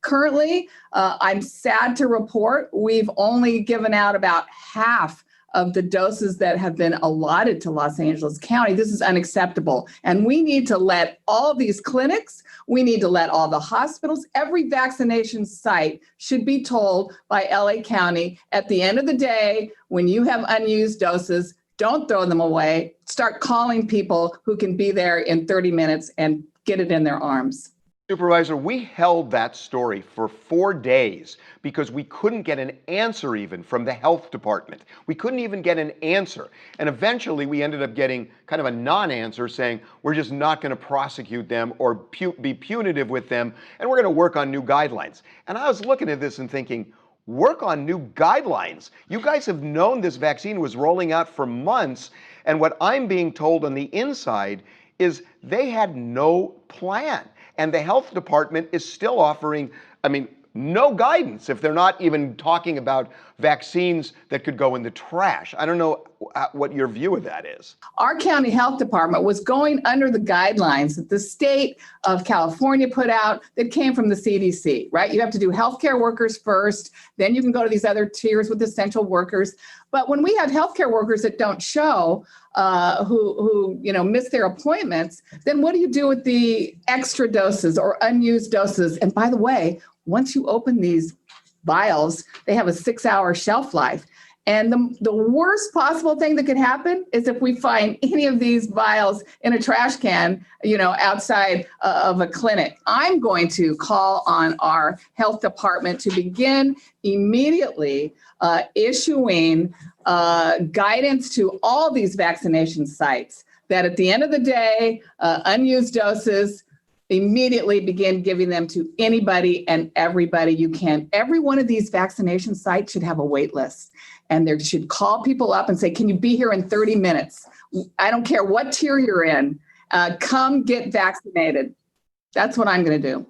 Currently, I'm sad to report we've only given out about half of the doses that have been allotted to Los Angeles County. This is unacceptable. And we need to let all these clinics, we need to let all the hospitals, every vaccination site should be told by LA County at the end of the day, when you have unused doses, don't throw them away. Start calling people who can be there in 30 minutes and get it in their arms. Supervisor, we held that story for 4 days because we couldn't get an answer even from the health department. We couldn't even get an answer. And eventually we ended up getting kind of a non-answer saying, we're just not going to prosecute them or be punitive with them, and we're going to work on new guidelines. And I was looking at this and thinking, work on new guidelines. You guys have known this vaccine was rolling out for months, and what I'm being told on the inside is they had no plan. And the health department is still offering, no guidance if they're not even talking about vaccines that could go in the trash. I don't know what your view of that is. Our county health department was going under the guidelines that the state of California put out that came from the CDC, right? You have to do healthcare workers first, then you can go to these other tiers with essential workers. But when we have healthcare workers that don't show, who miss their appointments, then what do you do with the extra doses or unused doses? And by the way, once you open these vials, they have a 6-hour shelf life. And the worst possible thing that could happen is if we find any of these vials in a trash can, outside of a clinic. I'm going to call on our health department to begin immediately issuing guidance to all these vaccination sites that at the end of the day, unused doses, immediately begin giving them to anybody and everybody you can. Every one of these vaccination sites should have a wait list, and they should call people up and say, can you be here in 30 minutes? I don't care what tier you're in, come get vaccinated. That's what I'm going to do.